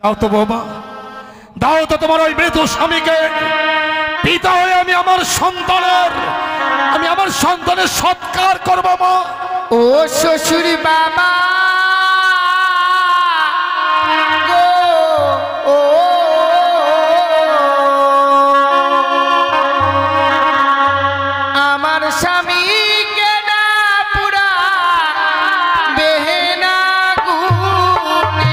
দাও তো বৌমা, দাও তো তোমার ওই মৃত স্বামীকে। পিতা হয়ে আমি আমার সন্তানের সৎকার করব মা। ও শ্বশুর বাবা গো, ও আমার স্বামীকে না পুরা বেহেনা গুনে।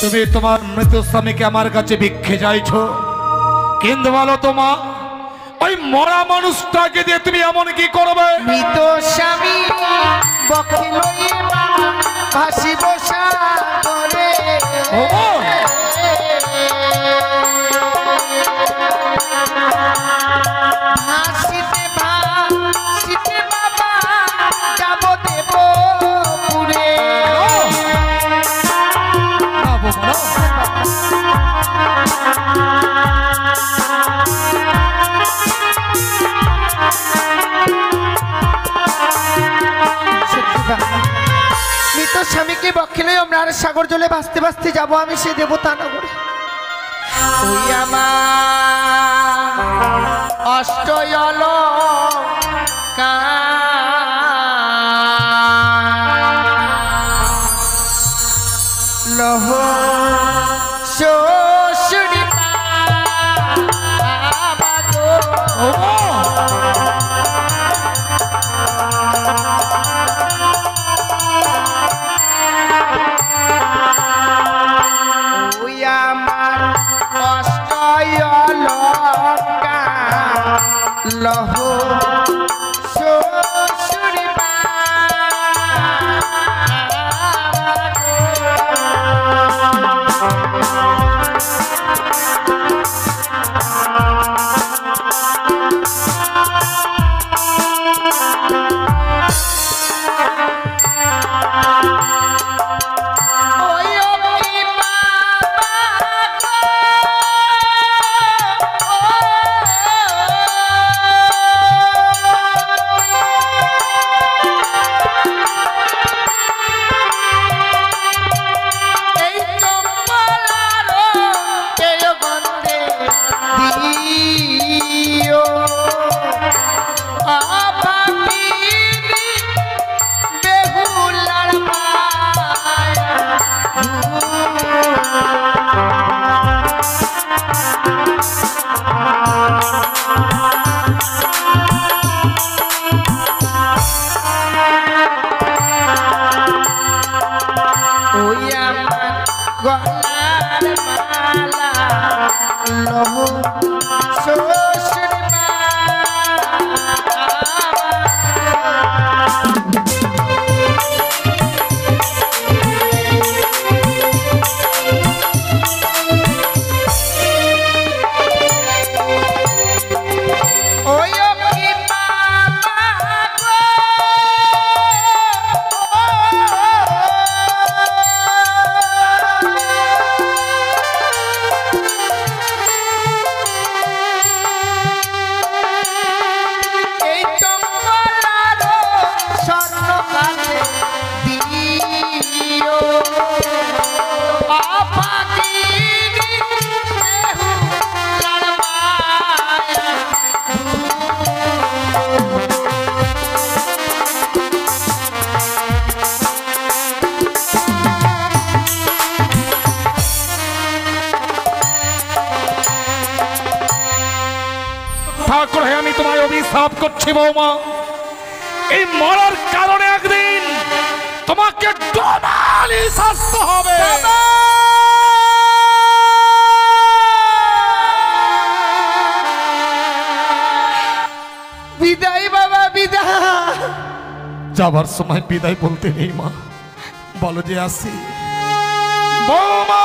তুমি তোমার মৃত স্বামীকে আমার কাছে ভিক্ষে চাইছো, কিন্তু বলো তোমা ওই মরা মানুষটাকে দিয়ে তুমি এমন কি করবে? মৃত স্বামী বক্ষে লইয়ে ভাসি বসা করে ভাসিতে ভাসিতে বাবা যাব দেব পুরে। মৃত স্বামীকে বক্ষে লই আমরা সাগর জলে ভাসতে ভাসতে যাবো আমি সে দেবতা নগরে। ওই আমার অষ্টয়ল লহ শ্বশুরি বাবা গো, ওই আমার অষ্টয়লঙ্কা লহ শ্বশুরি গলার মালা লহ শ্বশুর ঠাকুর হে, আমি তোমায় অভিশাপ করছি বৌমা, এই মরার কারণে একদিন তোমাকে ডোবা কালই শাস্ত হবে। বিদায় বাবা, বিদায়। যাবার সময় বিদায় বলতে নেই মা, বলো যে আসি। বৌমা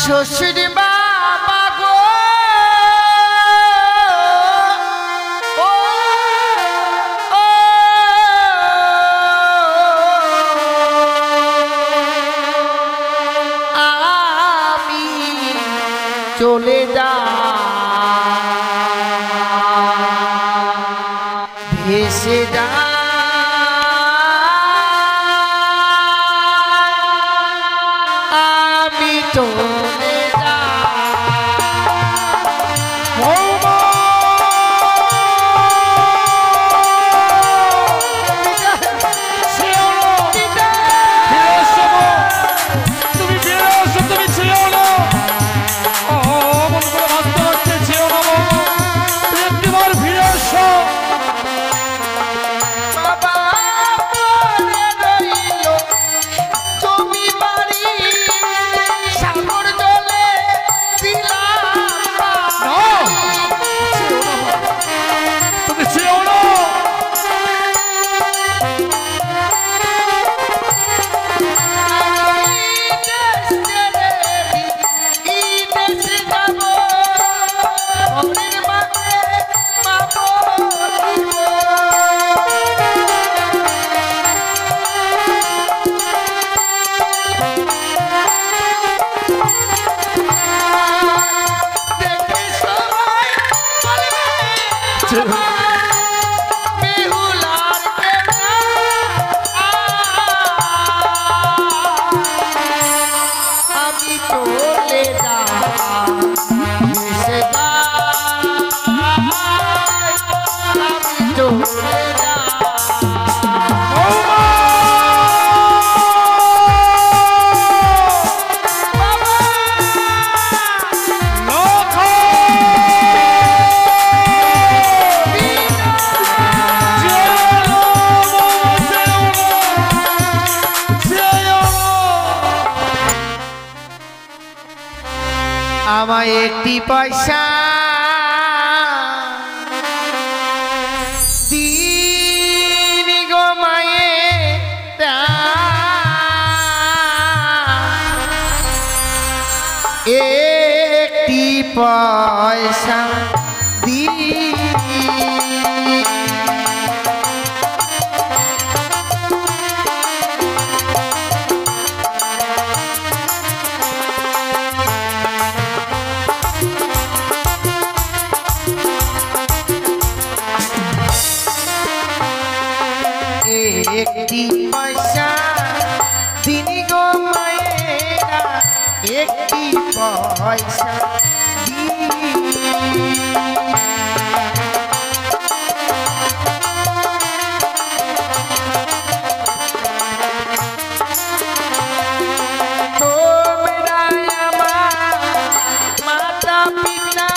শ্বশুর বাবা গো, ও, ও, আমি চলে যা ভেসে যা আমি চলে যা। বৌমা তুমি ফিরে এসো, তুমি ছেড়ে না। অমন করে ভাবতে ভাবতে ছেড়ে না বৌমা, তুমি একটিবার ফিরে এসো। বাবা পরে রইল জমি বাড়ি, সাগর জলে দিলাম পানি। তুমি ছেড়ে না। আমি চলে যা ভেসে যা, আমি চলে যা। আমায় একটি পয়সা দিন গো মায়ে, একটি পয়সা দিন। একটি পয়সা দিন গো মায়েরা, একটি পয়সা দিন। তোমরা আমার মাতা পিতা,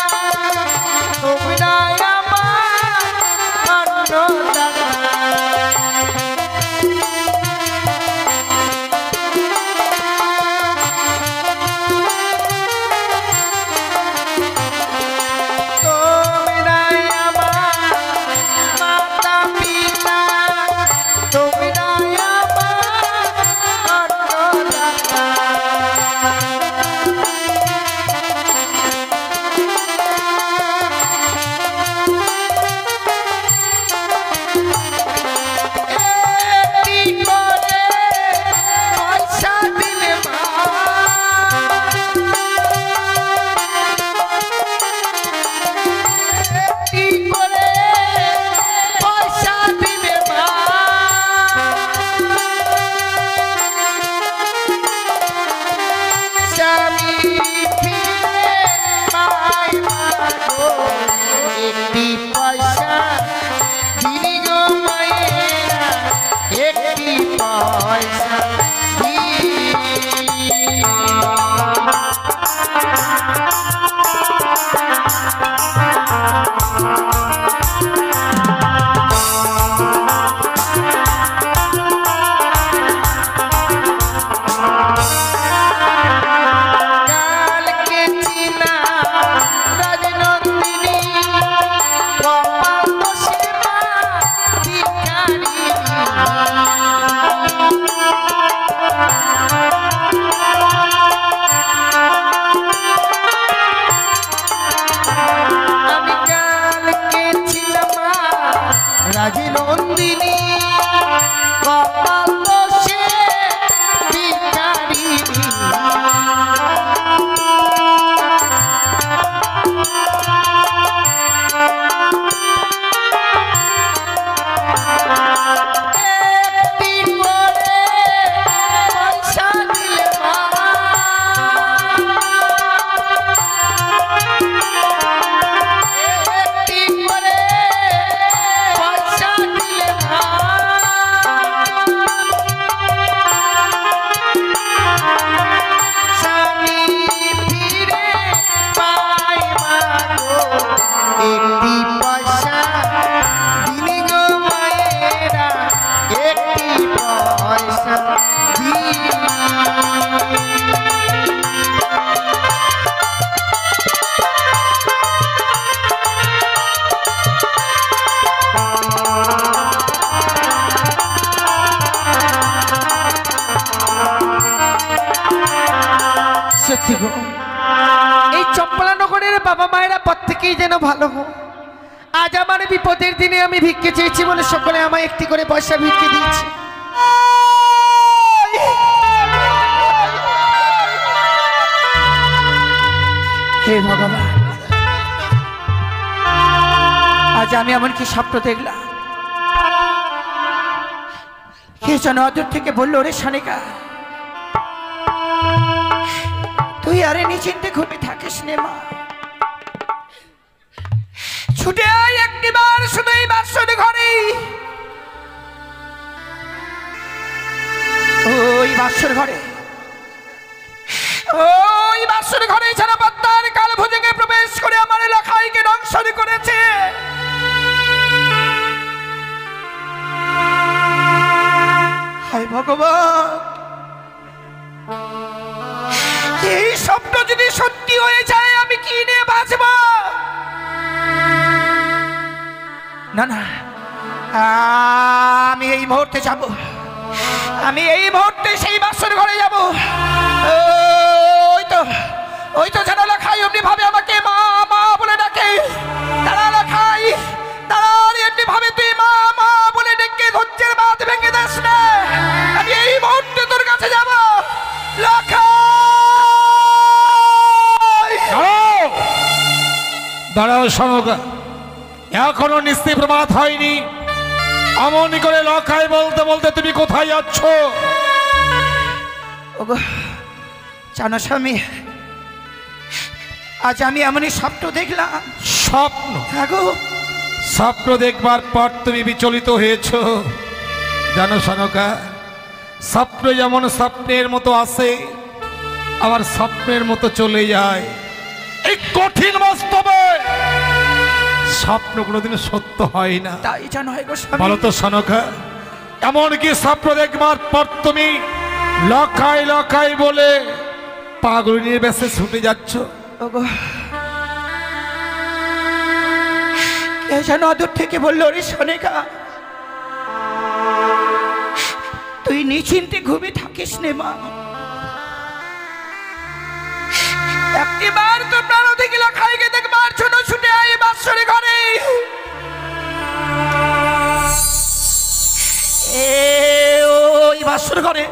তোমরা আমার অন্নদাতা। দিনী কপাল দোষে ভিখারিনী সত্যি গো, এই চম্পলানগরের বাবা মায়েরা প্রত্যেকেই যেন ভালো হোক। আজ আমার বিপদের দিনে আমি ভিক্ষে চেয়েছি বলে সকলে আমায় একটি করে পয়সা ভিক্ষে দিয়েছে। হে ভগবান, আজ আমি এমন কি স্বপ্ন দেখলাম। কে যেন অদূর থেকে বললো, রে সানিকা, তুই আরে নিশ্চিন্তে ঘুমে থাকিস নে মা, ছুটে আয় একটিবার শুধু এই বাসর ঘরে। ওই বাসর ঘরে, ওই বাসর ঘরে ছাড়া পদ্মার কাল ভুজঙ্গে প্রবেশ করে আমার এলাকায়কে ধ্বংস করেছে। হায় ভগবান, এই স্বপ্ন যদি সত্যি হয়ে যায় আমি কি নিয়ে বাঁচব? না না, আমি এই মুহূর্তে যাব, আমি এই মুহূর্তে সেই বাসর ঘরে যাব। ওই তো যারা লেখাই অমনি ভাবে আমাকে মা মা বলে ডাকে, তারা লেখাই তারা এমনি ভাবে তুই মা মা বলে ডেকে ধৈর্যের বাঁধ ভেঙে দিস না। আমি এই মুহূর্তে তোর কাছে যাব। দাঁড়াও সনকা, এখনো নিশ্চিত প্রমাদ হয়নি। এমন করে লখাই বলতে বলতে তুমি কোথায় যাচ্ছ? ওগো জানো স্বামী, আজ আমি এমনই স্বপ্ন দেখলাম। স্বপ্ন? গো, স্বপ্ন দেখবার পর তুমি বিচলিত হয়েছ। জানো সনকা, স্বপ্ন যেমন স্বপ্নের মতো আসে আবার স্বপ্নের মতো চলে যায়। এই কঠিন বাস্তবে স্বপ্ন কোনোদিন সত্য হয় না। তাই জানো হয় গো স্বামী। বলো তো সনকা, এমন কি স্বপ্ন দেখবার পর তুমি লখাই লখাই বলে পাগলিনীর বেশে ছুটে যাচ্ছ? ওগো, কে যেন অদূর থেকে বললো, রে সনিকা, তুই নিশ্চিন্তে ঘুমিয়ে থাকিস নে মা। একটিবার তো প্রাণ থেকে লখাইকে দেখবার জন্য ছুটে আয় বাসরে ঘরে। ওই বাসর ঘরে,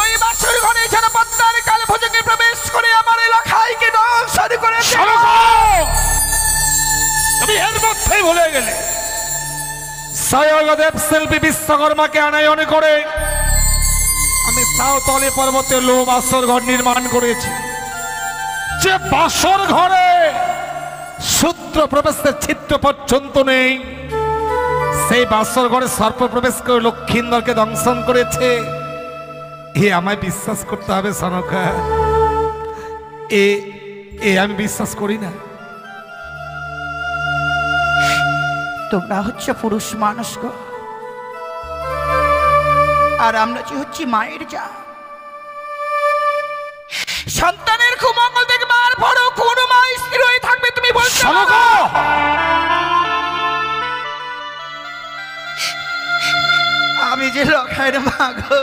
ওই বাসর ঘরে যারা পদ্মার কাল ভোজনে প্রবেশ করে আমার এলাকায়কে ধ্বংস করেছে। তুমি এর মধ্যেই ভুলে গেলে স্বয়ংদেব শিল্পী বিশ্বকর্মাকে আনায়ন করে আমি সাঁওতালি পর্বতে লো বাসর ঘর নির্মাণ করেছি। যে বাসর ঘরে সূত্র প্রবেশের ছিদ্র পর্যন্ত নেই, সেই বাসর ঘরে সর্প প্রবেশ করে লক্ষিন্দরকে দংশন করেছে। এ আমায় বিশ্বাস করতে হবে সনকা, এ আমি বিশ্বাস করি না। তোমরা হচ্ছে পুরুষ মানুষ গো, আর আমরা যে হচ্ছি মায়ের যা। সন্তানের কুমঙ্গল দেখবার পরও কোন মা স্থির হয়ে থাকবে তুমি বলছো? আমি যে লখাইয়ের মা গো,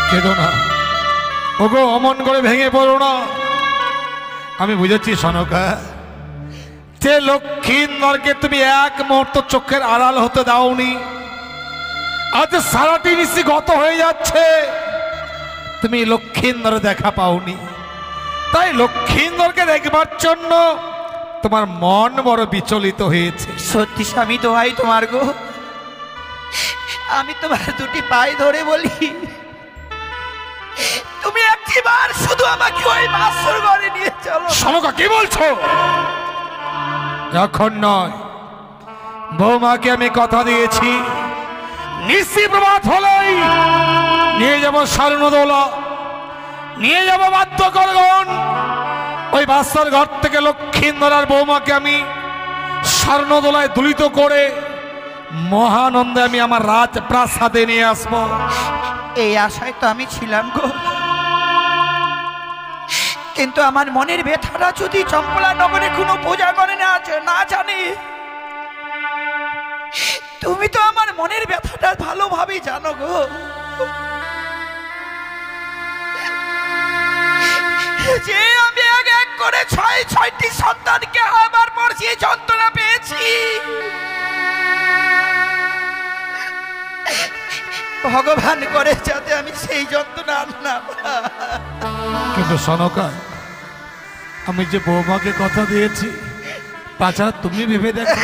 কেঁদো না ওগো, অমন করে ভেঙে পড়ো না। আমি বুঝেছি সনকা, যে লক্ষ্মীন্দরকে তুমি এক মুহূর্ত চোখের আড়াল হতে দাওনি, আজ সারাটি নিশি গত হয়ে যাচ্ছে, তুমি লক্ষ্মীন্দর দেখা পাওনি। তাই লক্ষ্মীন্দরকে দেখবার জন্য তোমার মন বড় বিচলিত হয়েছে। সত্যি স্বামী, দোহাই তোমার গো, আমি তোমার দুটি পায়ে ধরে বলি, তুমি একটিবার শুধু আমাকে ওই বাসর ঘরে নিয়ে চলো। সনকা কি বলছো? এখন নয়, বৌমাকে আমি কথা দিয়েছি, নিশি প্রভাত হলেই নিয়ে যাব স্বর্ণদৌলা, নিয়ে যাব বাদ্যকরগণ। ওই বাসর ঘর থেকে লক্ষ্মীন্দর আর বৌমাকে আমি স্বর্ণদোলায় দুলিত করে মহানন্দে আমি আমার রাজপ্রাসাদে নিয়ে আসবো। এই আশায় তো আমি ছিলাম গো, কিন্তু আমার মনের ব্যথাটা যদি চম্পলা নগরে কোনো পূজা করে না জানি, তুমি তো আমার মনের ব্যথাটা ভালোভাবেই জানো গো। যে আমি এক এক করে ছয়টি সন্তানকে আমার পর যে যন্ত্রণা পেয়েছি, ভগবান করে যাতে আমি সেই যন্ত্রণা আর না পাই। কিন্তু সনকা, আমি যে বৌমাকে কথা দিয়েছি, তাছাড়া তুমি ভেবে দেখো,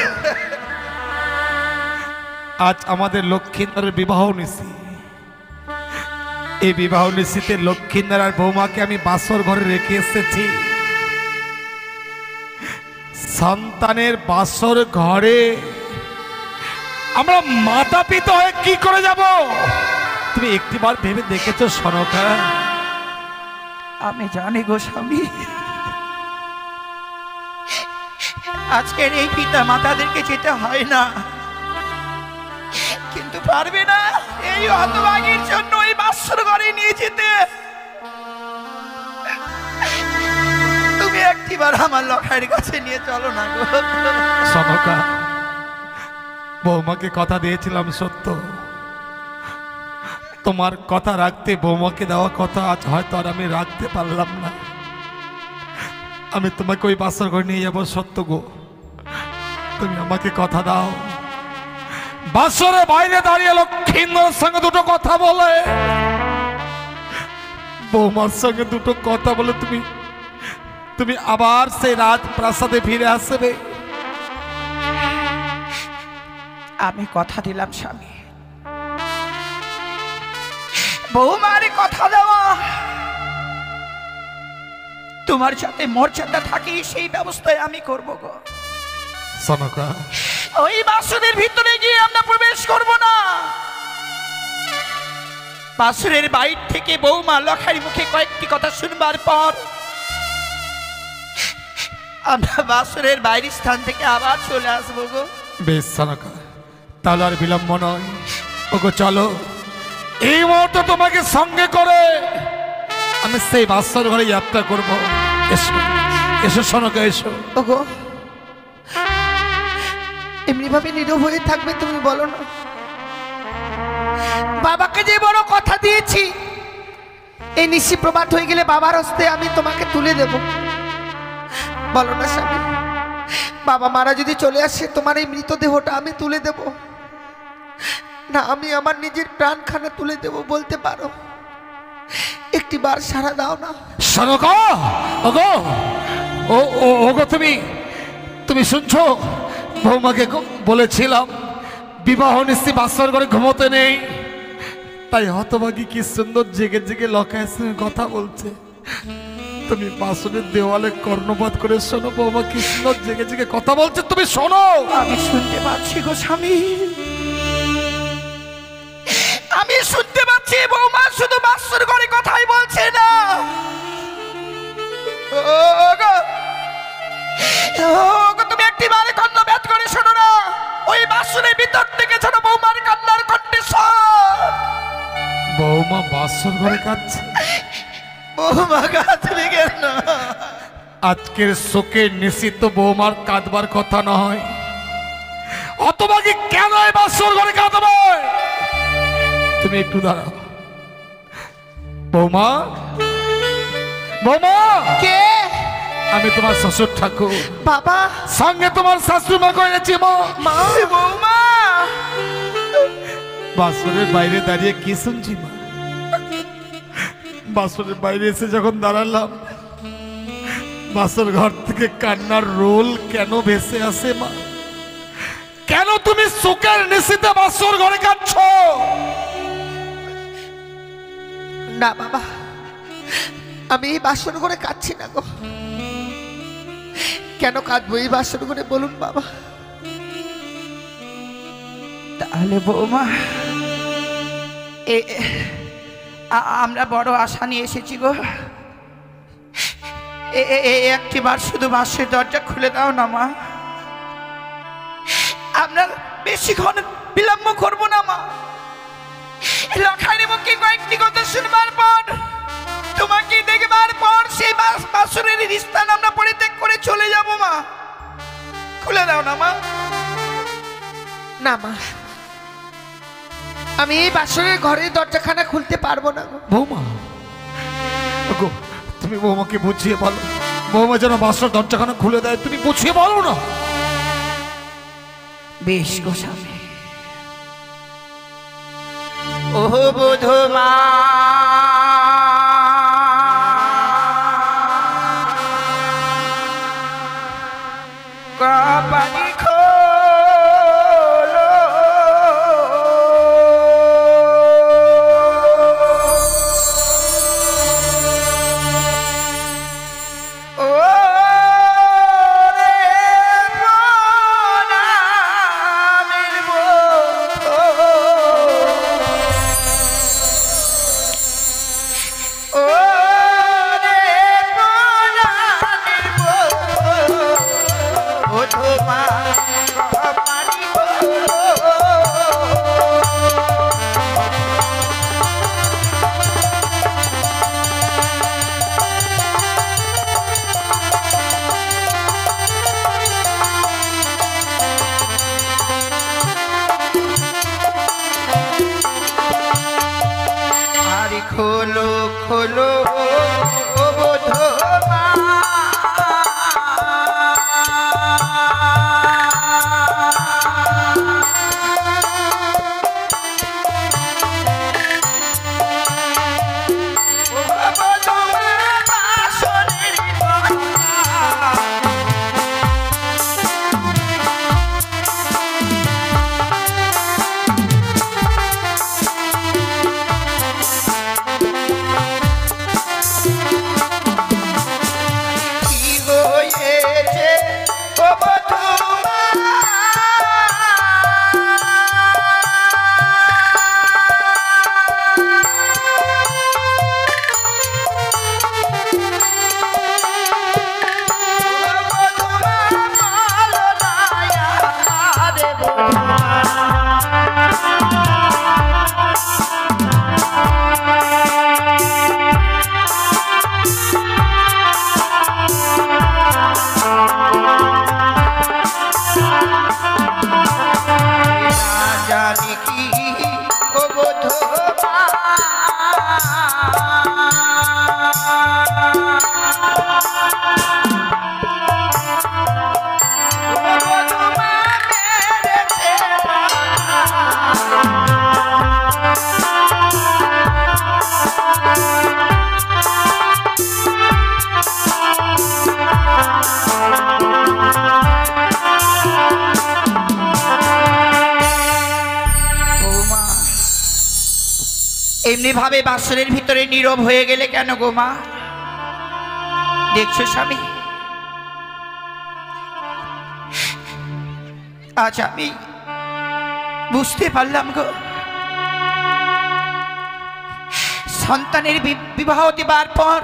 আজ আমাদের লক্ষ্মীন্দরের বিবাহ নিশি। এই বিবাহ নিশিতে লক্ষ্মীন্দর আর বৌমাকে আমি বাসর ঘরে রেখে এসেছি। সন্তানের বাসর ঘরে আমরা মাতা পিতা হয়ে কি করে যাব? তুমি একটিবার ভেবে দেখেছো সনকা? আমি জানি গো স্বামী, আজকের এই পিতা মাতাদেরকে যেতে হয় না, কিন্তু পারবে না এই হতভাগীর জন্য ওই বাসর ঘরে নিয়ে যেতে। তুমি একটিবার আমার লখাইয়ের কাছে নিয়ে চলো না গো। সনকা, বৌমাকে কথা দিয়েছিলাম সত্য, তোমার কথা রাখতে, বৌমাকে দেওয়া কথা আজ হয়তো আর আমি রাখতে পারলাম না। আমি তোমাকে ওই বাসর ঘরে নিয়ে যাবো সত্য গো, তুমি আমাকে কথা দাও। বাসরে বাইরে দাঁড়িয়ে লক্ষ্মীন্দরের সঙ্গে দুটো কথা বলে, বৌমার সঙ্গে দুটো কথা বলে তুমি তুমি আবার সেই রাজপ্রাসাদে ফিরে আসবে। আমি কথা দিলাম স্বামী, বৌমারে কথা দেওয়া, তোমার সাথে মর্যাদা থাকে সেই ব্যবস্থায় আমি করব গো। সনকা, ওই বাসুরের ভিতরে গিয়ে আমরা প্রবেশ করব না। বাসুরের বাইর থেকে বৌমা লখারি মুখে কয়েকটি কথা শুনবার পর আমরা বাসুরের বাইরের স্থান থেকে আবার চলে আসবো গো। বেশ সনকা, তাহলে আর বিলম্ব নয়, ওগো চলো, এই মুহূর্তে তোমাকে সঙ্গে করে আমি সেই বাসর ঘরে যাত্রা করব। এসো এসো সনকা, এসো। ওগো, এমনি ভাবে নীরব হয়ে থাকবে তুমি বলো না? বাবাকে যে বড় কথা দিয়েছি, এই নিশি প্রভাত হয়ে গেলে বাবার হস্তে আমি তোমাকে তুলে দেব, বলো না স্বামী? বাবা মারা যদি চলে আসে, তোমার এই মৃতদেহটা আমি তুলে দেব না, আমি আমার নিজের প্রাণখানা তুলে দেব, বলতে পারো? একটি বার সারা দাও না। সনকা, ওগো, ওগো, তুমি শুনছো? বৌমাকে বলেছিলাম বিবাহ নিশ্চি বাসর ঘরে ঘুমোতে নেই, তাই হতভাগী কি সুন্দর জেগে জেগে লকায়ের সঙ্গে কথা বলছে। তুমি বাসনের দেওয়ালে কর্ণপাত করে শোনো, বৌমা কি সুন্দর জেগে জেগে কথা বলছে, তুমি শোনো। আমি শুনতে পাচ্ছি গো স্বামী, আমি শুনতে পাচ্ছি। বৌমা শুধু বাসর ঘরে কথাই বলছে না, তুমি একটি বারে কর্ণপাত করে শোনো না। ওই বাসনের ভিতর থেকে শোনো বৌমার কান্নার কণ্ঠস্বর। বৌমা বাসর ঘরে কাঁদছে? বৌমা কাঁদবে কেন? আজকের শোকের নিশ্চিত বৌমার কাঁদবার কথা নয়, অতভাগী কেন এই বাসর ঘরে কাঁদবে? তুমি একটু দাঁড়াও। বৌমা, বৌমা, কে আমি তোমার শ্বশুর ঠাকুর, বাবা সঙ্গে তোমার শাশুড়ি মা করেছি। মা, মা, বৌমা, বাসরের বাইরে দাঁড়িয়ে কি শুনছি? মা, বাসরের বাইরে এসে যখন দাঁড়ালাম, বাসর ঘর থেকে কান্নার রোল কেন ভেসে আসে? মা, কেন তুমি সুখের নিশিতে বাসর ঘরে কাঁদছ? না বাবা, আমি এই বাসর ঘরে কাঁদছি না গো। কেন কাঁদবো এই বাসর ঘরে বলুন বাবা? তাহলে বৌমা, আমরা বড় আশা নিয়ে এসেছি গো। একটিবার শুধু বাসের দরজা খুলে দাও না মা। আমরা বেশিক্ষণ বিলম্ব করব না মা। লখাইয়ের মুখে কয়েকটি কথা শুনবার পর, তোমাকে দেখবার পর সেই বাসরের স্থান আমরা পরিত্যাগ করে চলে যাব মা। খুলে দাও না মা। না মা, আমি এই বাসরের ঘরের দরজাখানা খুলতে পারবো না গো। বৌমা, গো, তুমি বৌমাকে বুঝিয়ে বলো, বৌমা যেন বাসর দরজাখানা খুলে দেয়। তুমি বুঝিয়ে বলো না। বেশ গোস্বামী। ও বোধ মা, কপালি খোলো, ও রে প্রণামের বোধ, ও রে প্রণামের বোধ, ও মা কপালি খোলো। আরে খোলো খোলো ও বোধ মা, ও বোধ মা বাসরের কথা। কি হয়েছে ও বধূ মা? ও বধূ মা, বলো না আরে বধূ মা। জানি কি ও বোধ মা, ও বোধ মা মেরেছে মা। বৌমা, এমনি ভাবে বাসরের ভিতরে নীরব হয়ে গেলে কেন গো মা? দেখছো স্বামী, আজ আমি বুঝতে পারলাম গো, সন্তানের বিবাহ দেবার পর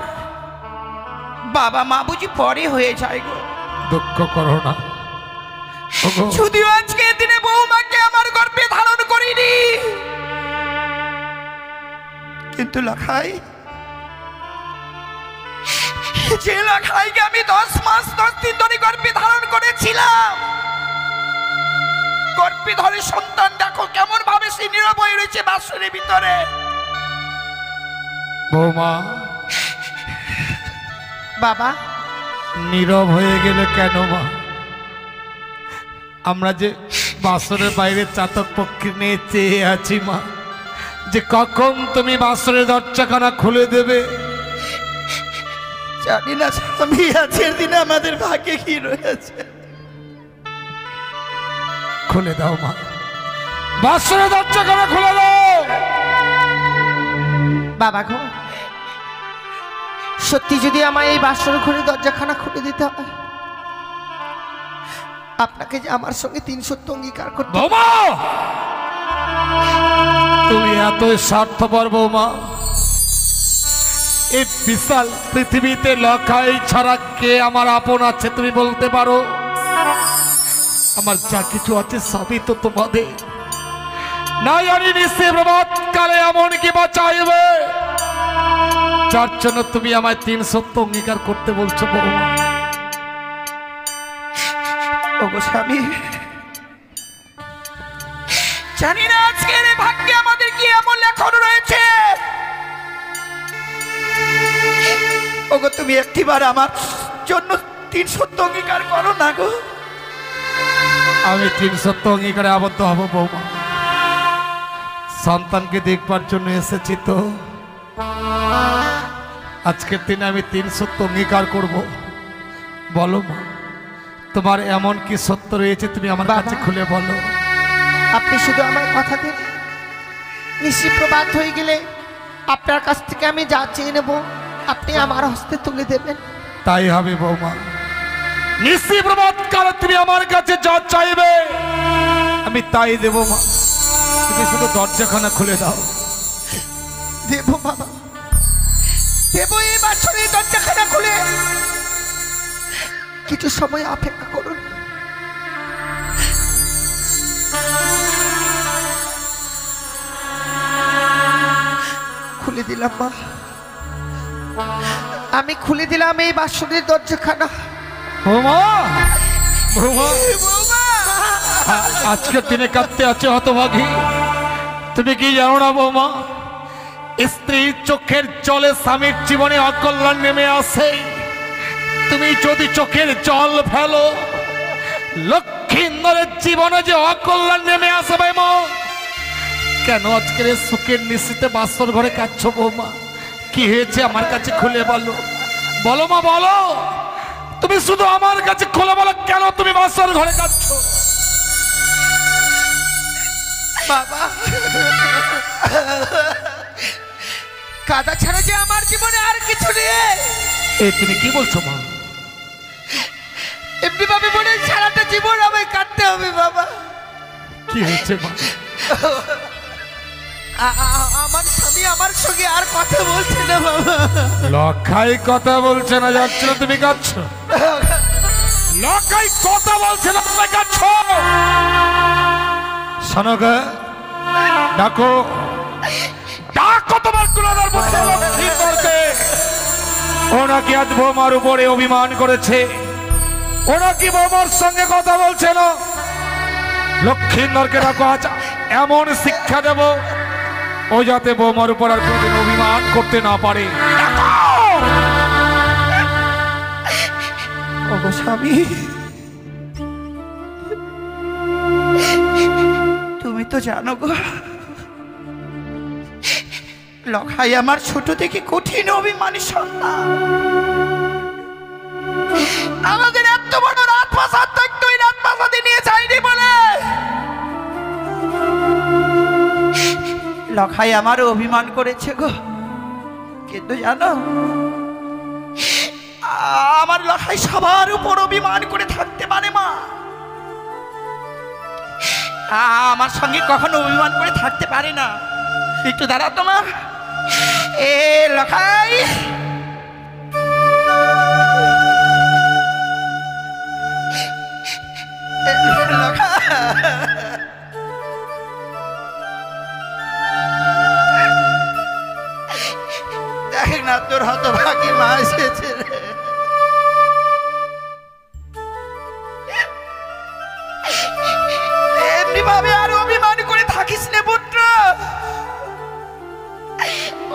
বাবা মা বুঝি পরে হয়ে যায় গো। দুঃখ করো না। ওগো, যদিও আজকে দিনে বৌমাকে আমার গর্ভে ধারণ করিনি, কিন্তু লাখাই, যে লাখাইকে আমি 10 মাস 10 দিন ধরে গর্ভে ধারণ করেছিলাম, গর্ভে ধরে সন্তান দেখো কেমন ভাবে সে নীরব হয়ে রয়েছে বাসরের ভিতরে। বৌমা, বাবা, নীরব হয়ে গেলে কেন মা? আমরা যে বাসরের বাইরে চাতক পক্ষী নিয়ে চেয়ে আছি মা, যে কখন তুমি বাসরের দরজাখানা খুলে দেবে। জানি না স্বামী, আজকের দিনে আমাদের ভাগ্যে কি রয়েছে। খুলে দাও মা, বাসরের দরজাখানা খুলে দাও। বাবা গো, সত্যি যদি আমার এই বাসর ঘরে দরজাখানা খুলে দিতে হয়, আপনাকে যে আমার সঙ্গে 3 সত্য অঙ্গীকার করতে। বৌমা, তুমি এত স্বার্থপর বৌমা। এই বিশাল পৃথিবীতে লখাই ছাড়া কে আমার আপন আছে তুমি বলতে পারো? আমার যা কিছু আছে সবই তো তোমাদের। না জানি নিশ্চয় প্রভাতকালে এমন কি বা চাইবে যার জন্য তুমি আমায় 3 সত্য অঙ্গীকার করতে বলছো বৌমা। ওগো স্বামী, জানি না আজকের এই ভাগ্যে আমাদের কি এমন লেখন রয়েছে। ওগো তুমি একটিবার আমার জন্য 3 সত্য অঙ্গীকার করো না গো। আমি 3 সত্য অঙ্গীকারে আবদ্ধ হব বৌমা। সন্তানকে দেখবার জন্য এসেছি তো, আজকের দিনে আমি 3 সত্য অঙ্গীকার করব। বলো মা, তোমার এমন কি সত্য রয়েছে তুমি আমার কাছে খুলে বলো। আপনি শুধু আমার কথা দিন, নিশি প্রভাত হয়ে গেলে আপনার কাছ থেকে আমি যা চেয়ে নেব আপনি আমার হস্তে তুলে দেবেন। তাই হবে বৌমা। নিশ্চয় প্রভাতকালে তুমি আমার কাছে যা চাইবে আমি তাই দেব মা। তুমি শুধু দরজাখানা খুলে দাও। দেব বাবা, দেব। এই বাসরের দরজাখানা খুলে কিছু সময় অপেক্ষা করুন। খুলে দিলাম মা, আমি খুলে দিলাম এই বাসরের দরজাখানা। বৌমা, বৌমা, আজকের দিনে কাঁদতে আছে হতভাগী। তুমি কি জানো না বৌমা, স্ত্রীর চোখের জলে স্বামীর জীবনে অকল্যাণ নেমে আসে। তুমি যদি চোখের জল ফেলো, লক্ষ্মীন্দরের জীবনে যে অকল্যাণ নেমে আসে ভাই মা। কেন আজকের সুখের নিশ্চিতে বাসর ঘরে কাঁদছো বৌমা? কি হয়েছে আমার কাছে খুলে বলো। বলো মা, বলো। তুমি শুধু আমার কাছে খুলে বলো, কেন তুমি বাসর ঘরে কাঁদছো? বাবা, কাদা ছাড়া যে আমার জীবনে আর কিছু নেই। এই তুমি কি বলছো মা? এমনি ভাবে মনে সারাটা জীবন আমায় কাটতে হবে বাবা। কি হয়েছে মা? আমার স্বামী আমার সঙ্গে আর কথা বলছে না বাবা। লখাই কথা বলছে না, যাচ্ছ তুমি কাঁদছো? লখাই কথা বলছে না, তুমি কাঁদছো? শোনো গো, ডাকো, ডাকো তোমার কুলাদার পুত্র লক্ষ্মীন্দরকে। ও নাকি আজ বৌমার উপরে অভিমান করেছে। ও নাকি বৌমার সঙ্গে কথা বলছে না। লক্ষ্মীন্দরকে ডাকো, আজ এমন শিক্ষা দেব ও যাতে বৌমার উপর আর কোনদিন অভিমান করতে না পারে। ওগো স্বামী, তুমি তো জানো গো, লখাই আমার ছোট থেকে কঠিন অভিমানী সন্তান। আমাদের এত বড় রাজপ্রাসাদ থাকতো, এই রাজপ্রাসাদে নিয়ে যায়নি বলে লখাই আমারও অভিমান করেছে গো। কিন্তু জানো, আমার লখাই সবার উপর অভিমান করে থাকতে পারে মা। আমার সঙ্গে কখনো অভিমান করে থাকতে পারে না। একটু দাঁড়াও তো মা। এ লখাই, দেখ না তোর হতভাগী মা এসেছে রে। এমনি ভাবে আর অভিমান করে থাকিস নে পুত্র।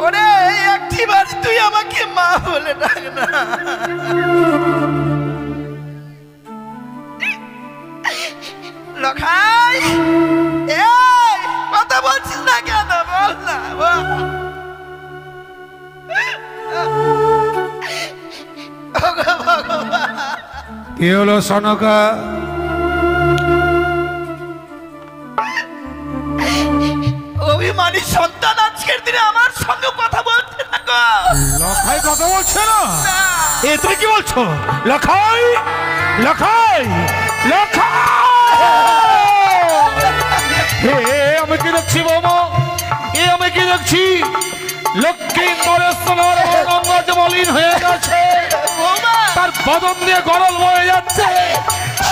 ওরে একটিবার তুই আমাকে মা বলে ডাক না। লখাই এই কথা বলছিস না কেন বল না বল। কি হলো সনকা? অভিমানী সন্তান আজকের দিনে আমার সঙ্গে কথা বলছে না গো। লখাই কথা বলছে না? এ তুমি কি বলছো? লখাই লখাই লখাই আমি কি দেখছি বৌমা? আমি কি দেখছি? লক্ষ্মী নরেশ্বর অঙ্গজ মলিন হয়ে গেছে, তার বদন দিয়ে গরল বয়ে যাচ্ছে,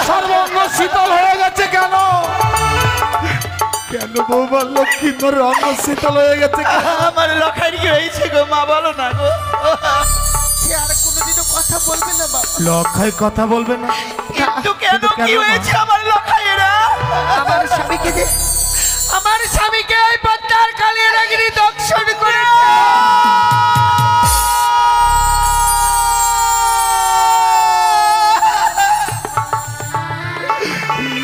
সর্বঙ্গ শীতল হয়ে গেছে। কেন কেন বৌমা লক্ষ্মীর অঙ্গ শীতল হয়ে গেছে? আমার লখাই কি হয়েছে গো মা বলো না গো। সে আর কোনোদিনও কথা বলবে না বাবা। লখাই কথা বলবে না? কিন্তু কেন কি হয়েছে আমার লখাইয়েরা? আমার স্বামীকে এই পদ্মার কালিয়া রাগিনী দর্শন করেছে।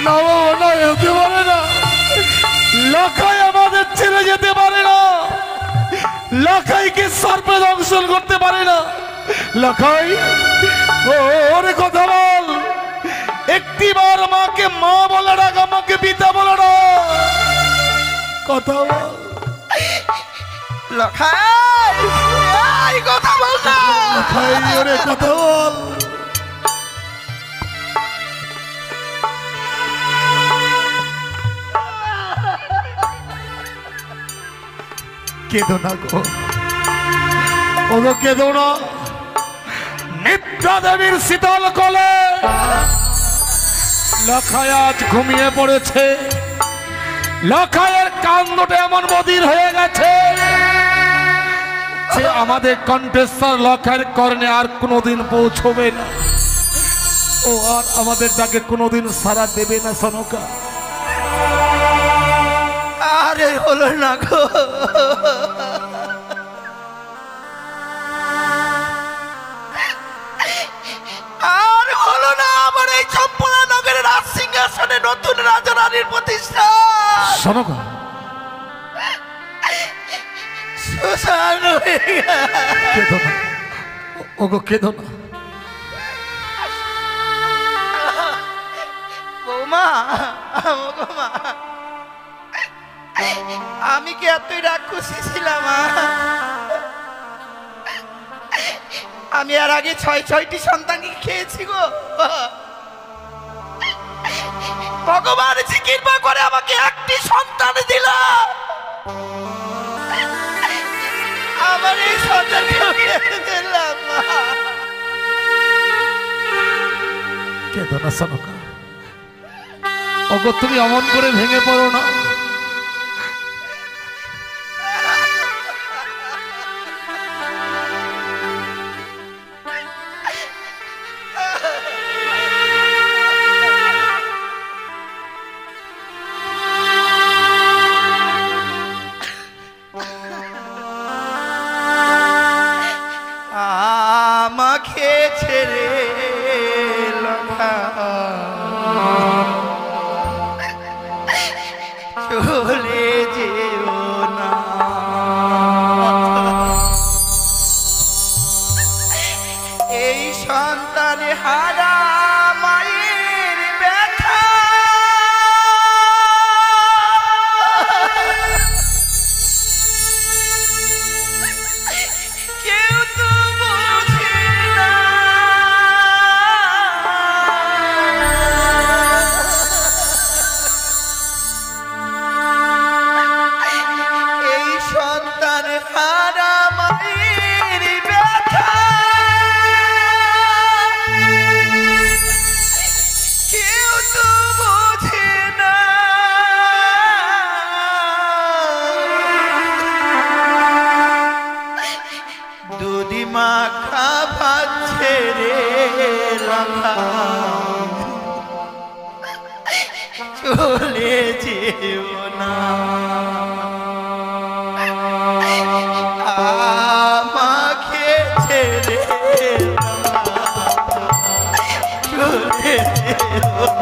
না বাবা, না হতে পারে না। লখাই আমাদের ছেড়ে যেতে পারে না। লখাইকে সর্পে দংশন করতে পারে না। লখাই ওরে কথা বল, একটিবার মাকে মা বলে ডাক, আমাকে পিতা বলে ডাক, কথা বল। লখাই এই কথা বল না। লখাই ওরে কথা বল। কেঁদো না গো, ওগো কেঁদো না। নিদ্রা দেবীর শীতল কোলে লখাই আজ ঘুমিয়ে পড়েছে। লখাইয়ের কান্দটা এমন বধির হয়ে গেছে যে আমাদের কণ্ঠেশ্বর লখাইয়ের কর্ণে আর কোনোদিন পৌঁছবে না। ও আর আমাদের ডাকে কোনোদিন সাড়া দেবে না সনকা। আরে হলো না গো। আর হলো না আমার এই চম্পলা নগরের রাজ সিংহাসনে নতুন রাজা রানীর প্রতিষ্ঠা। সনকা শ্মশান হয়ে গেছে। কেঁদো না ওগো, কেঁদো না। বৌমা ওগো মা, আমি কি এতই রাক্ষসী ছিলাম? আমি আর আগে 6টি সন্তানকে খেয়েছি গো। ভগবান যে কৃপা করে আমাকে একটি সন্তান দিল। আমার এই সন্তানকে দিলাম। কেঁদো না সনকা। ওগো তুমি অমন করে ভেঙে পড়ো না। আমাকে ছেড়ে চলে যেও না। এই সন্তান হারা মায়ের ব্যথা কেউ তো বোঝে না। এই সন্তান হারা মায়ের ব্যথা কেউ তো বোঝে না। দুধি মাখা ভাত ছেড়ে রাখা চলে যেও না। আমাকে ছেড়ে চলে যেও।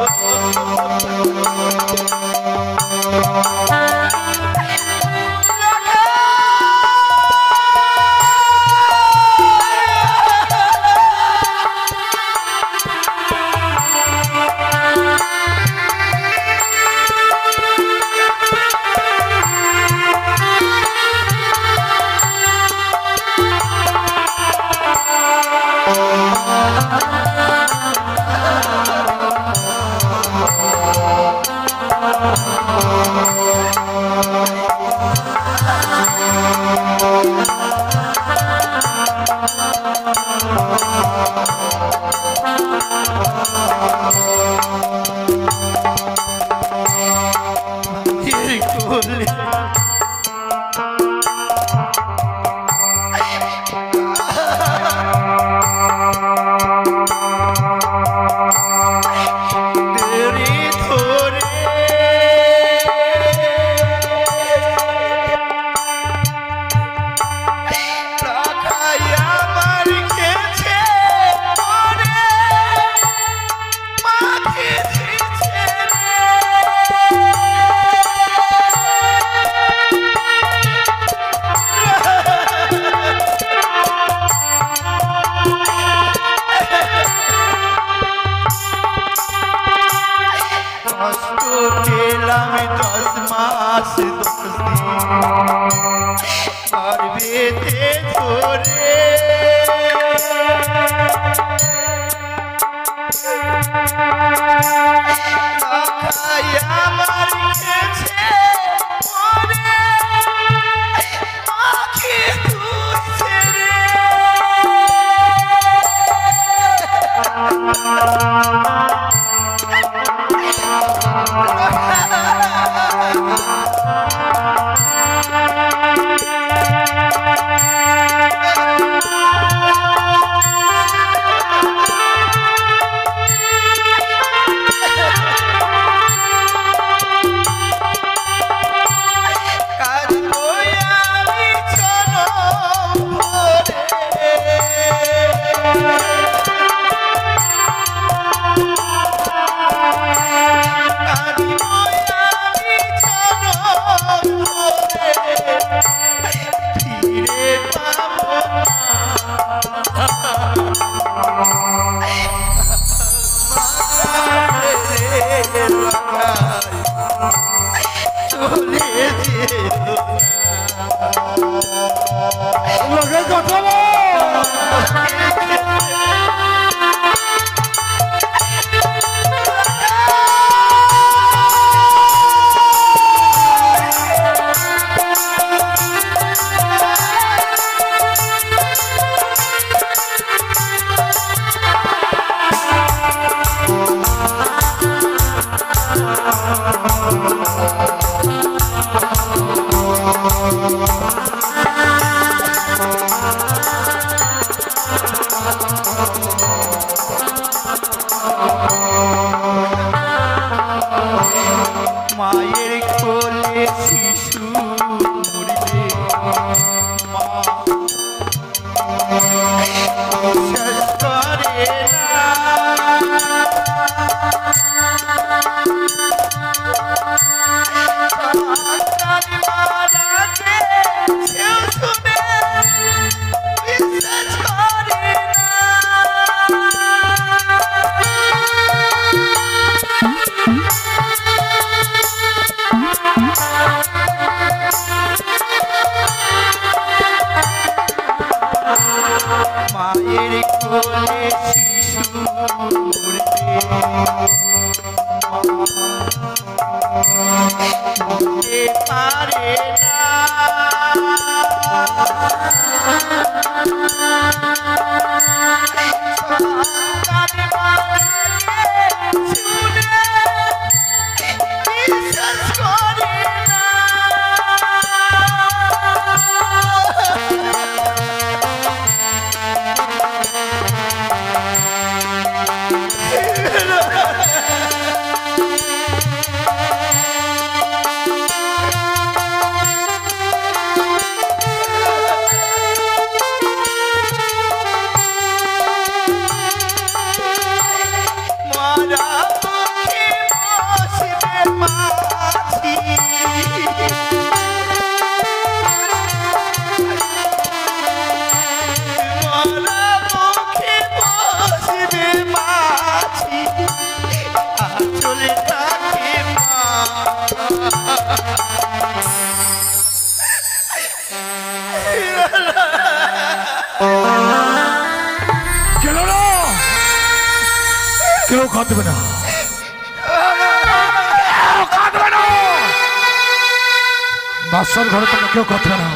বাসর ঘরে তোমরা কেউ কাঁদবে না।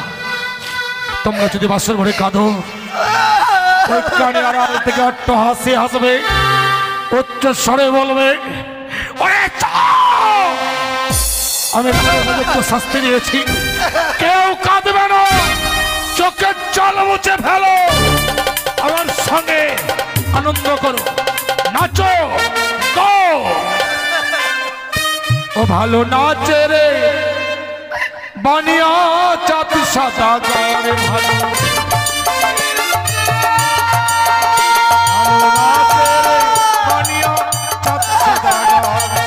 তোমরা যদি বাসর ঘরে কাঁদো, ওই কানে আড়াল থেকে অট্ট হাসি হাসবে, উচ্চ স্বরে বলবে, আমি শাস্তি দিয়েছি, কেউ কাঁদবে না। চোখে চোখে জল মুছে ফেলো, আমার সঙ্গে আনন্দ করো, নাচো গাও। ও ভালো নাচে রে বানিয়া চাঁদ সাদা গারে, ভালো নাচে রে বানিয়া চাঁদ সাদা গারে,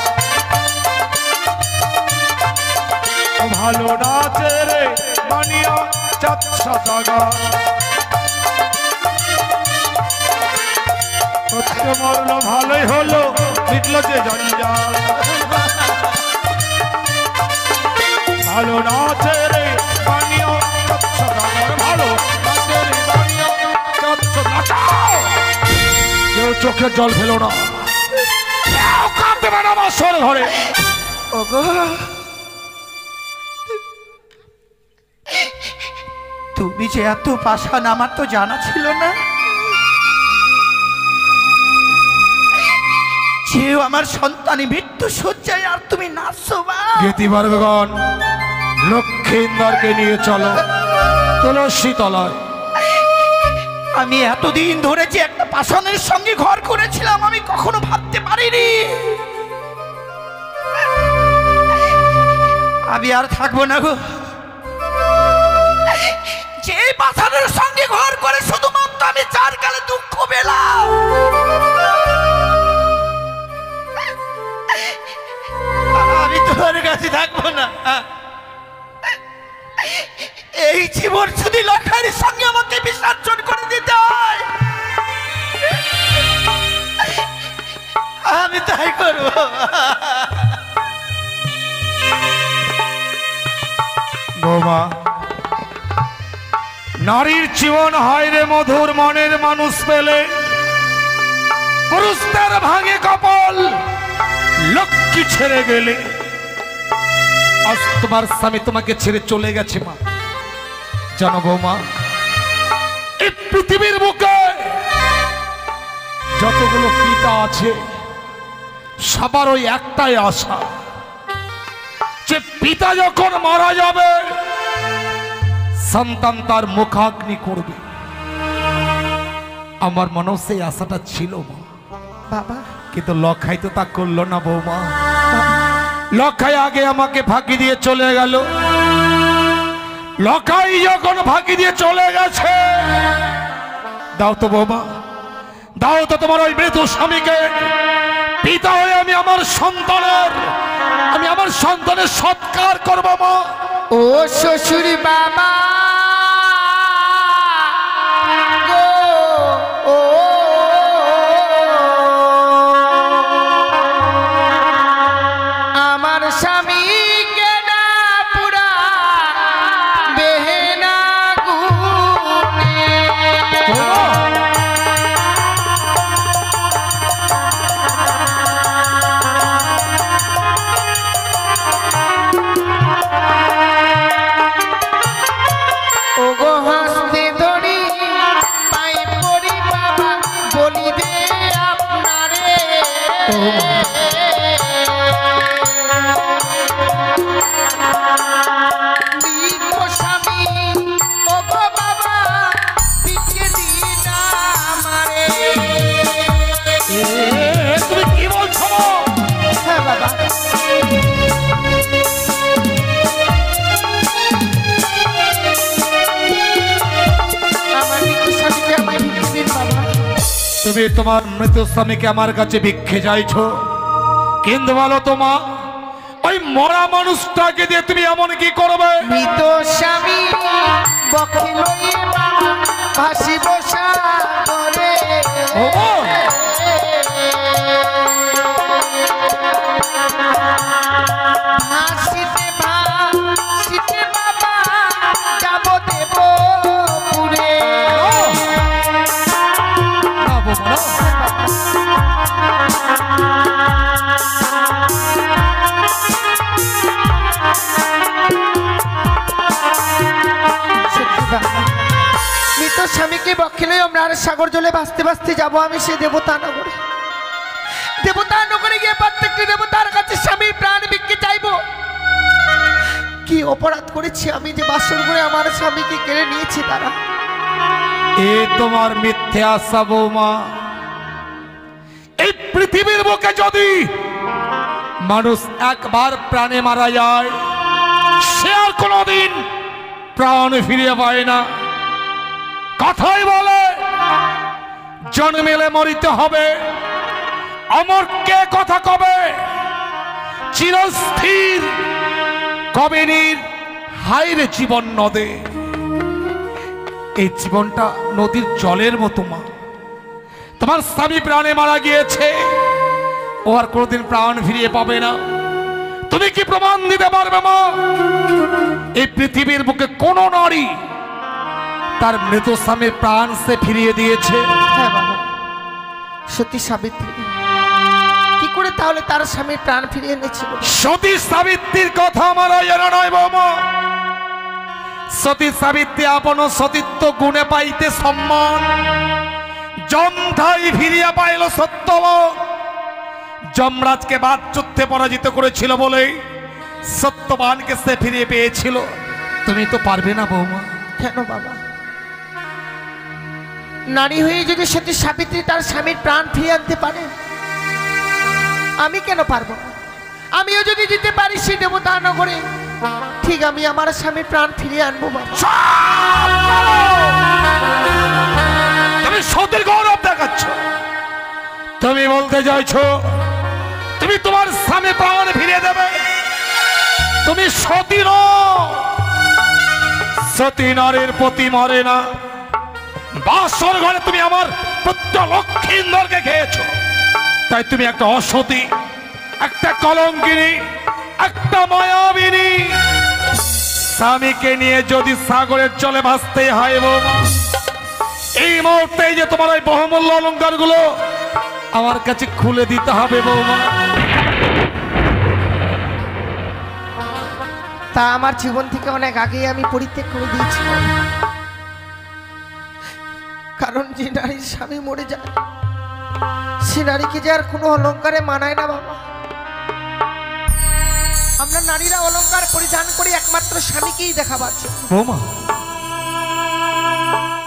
ও ভালো নাচে রে বানিয়া চাঁদ সাদা গারে। সত্যি মরলো ভালোই হলো, মিটলো যে জঞ্জাল। ভালো নাচে রে বানিয়া চাঁদ সাদা গারে, ভালো নাচে রে বানিয়া চাঁদ সাদা গারে। কেউ চোখের জল ফেলো না, কেউ কাঁদবে না আমার সর ঘরে। ওগো তুমি যে এত পাষাণ আমার তো জানা ছিল না। যেও আমার সন্তানি মৃত্যু শয্যায় আর তুমি নাচছো মা। গীতিবার্গণ লক্ষ্মীন্দরকে নিয়ে চলো তুলসী তলায়। আমি এতদিন ধরে যে একটা পাষাণের সঙ্গে ঘর করেছিলাম আমি কখনো ভাবতে পারিনি আমি আর থাকবো না গো। যে পাষাণের সঙ্গে ঘর করে শুধুমাত্র আমি চার কালে দুঃখ পেলাম, আমি তোমার কাছে থাকবো না। এই জীবন শুধু লখারির সঙ্গে আমাকে বিসর্জন করে দিতে হয়, আমি তাই করবো। বৌমা, নারীর জীবন হয় রে মধুর, মনের মানুষ পেলে পুরুষদের ভাঙে কপাল, লক্ষ্মী ছেড়ে গেলে। আজ তোমার স্বামী তোমাকে ছেড়ে চলে গেছে মা। জানো বৌমা, এই পৃথিবীর বুকে যতগুলো পিতা আছে সবার ওই একটাই আশা, যে পিতা যখন মারা যাবে সন্তান তার মুখাগ্নি করবে। আমার মনেও সেই আশাটা ছিল মা বাবা, কিন্তু লখাই তো তা করলো না বৌমা। লখাই আগে আমাকে ফাঁকি দিয়ে চলে গেল। লখাই যখন ফাঁকি দিয়ে চলে গেছে, দাও তো বৌমা, দাও তো তোমার ওই মৃত স্বামীকে। পিতা হয়ে আমি আমার সন্তানের সৎকার করবো মা। ও শ্বশুর বাবা গো, ও আমার স্বামীকে না পুরা বেহেনা গুনে। ওগো হাসতে ধরি পাই পড়ি বাবা বলিবে আপনারে। মৃত স্বামী ওগো বাবা দিকে দিন আমারে। তুমি কি বলছো? হ্যাঁ বাবা, আমার মৃত স্বামীকে আমায় ভিক্ষে দিন বাবা। তুমি তোমার মৃত স্বামীকে আমার কাছে ভিক্ষে চাইছো, কিন্তু বলো তোমা, ওই মরা মানুষটাকে দিয়ে তুমি এমন কি করবে? মৃত স্বামী বকে লইয়ে বাবা ভাসি বসা করে। ওগো, ভাসিতে ভাসিতে বাবা যাব দেব পুরে। না বৌমা, না। মৃত স্বামীকে বক্ষে লই আমরা আর সাগর জলে ভাসতে ভাসতে যাব আমি সে দেবতা নগরে। দেবতা নগরে গিয়ে প্রত্যেকটি দেবতার কাছে স্বামী প্রাণ ভিক্ষে চাইবো। কি অপরাধ করেছি আমি যে বাসর ঘরে আমার স্বামীকে কেড়ে নিয়েছি তারা? এ তোমার মিথ্যে আশা বৌমা। এই পৃথিবীর বুকে যদি মানুষ একবার প্রাণে মারা যায় সে আর কোনোদিন প্রাণ ফিরিয়ে পায় না। কথাই বলে জন্মেলে মরিতে হবে, অমর কে কথা কবে, চিরস্থির কবিনীর হাইরে জীবন নদে। এই জীবনটা নদীর জলের মতো মা। তোমার স্বামী প্রাণে মারা গিয়েছে, ও আর কোনোদিন প্রাণ ফিরিয়ে পাবে না। তুমি কি প্রমাণ দিতে পারবে মা এই পৃথিবীর বুকে কোন নারী তার মৃত স্বামীর প্রাণ সে ফিরিয়ে দিয়েছে? হ্যাঁ বাবা, সতী সাবিত্রী কি করে তাহলে তার স্বামীর প্রাণ ফিরিয়ে এনেছিল? সতী সাবিত্রীর কথা আমার জানা নয় বাবা। সতী সাবিত্রী আপন সতীত্ব গুণে পাইতে সম্মান, যমধাই ফিরিয়া পাইল সত্যবান। যমরাজকে বাদযুদ্ধে পরাজিত করেছিল বলে সত্যবানকে সে ফিরিয়ে পেয়েছিল। তুমি তো পারবে না বৌমা। কেন বাবা? নারী হয়ে যদি সতী সাবিত্রী তার স্বামীর প্রাণ ফিরিয়ে আনতে পারে, আমি কেন পারবো না? আমিও যদি দিতে পারি সেই দেবতা নগরে, ঠিক আমি আমার স্বামীর প্রাণ ফিরিয়ে আনবো বাবা। তুমি সতীর গৌরব দেখাচ্ছ। তুমি বলতে চাইছো তুমি তোমার স্বামী প্রাণ ফিরিয়ে দেবে? তুমি সতী নও। সতী নারীর প্রতি মরে না। বাসর ঘরে তুমি আমার পুত্র লক্ষ্মীন্দরকে খেয়েছো, তাই তুমি একটা অসতী, একটা কলঙ্কিনী, একটা মায়াবিনী। স্বামীকে নিয়ে যদি সাগরের জলে ভাসতে হয় বৌমা, এই মুহূর্তে যে তোমার ওই বহুমূল্য অলঙ্কার গুলো আমার কাছে খুলে দিতে হবে বৌমা। তা আমার জীবন থেকে অনেক আগেই আমি পরিত্যাগ করে দিয়েছি, কারণ যে নারীর স্বামী মরে যায় সে নারীকে যে আর কোনো অলঙ্কারে মানায় না বাবা। আমরা নারীরা অলঙ্কার পরিধান করি একমাত্র স্বামীকেই দেখাবার জন্য। বৌমা,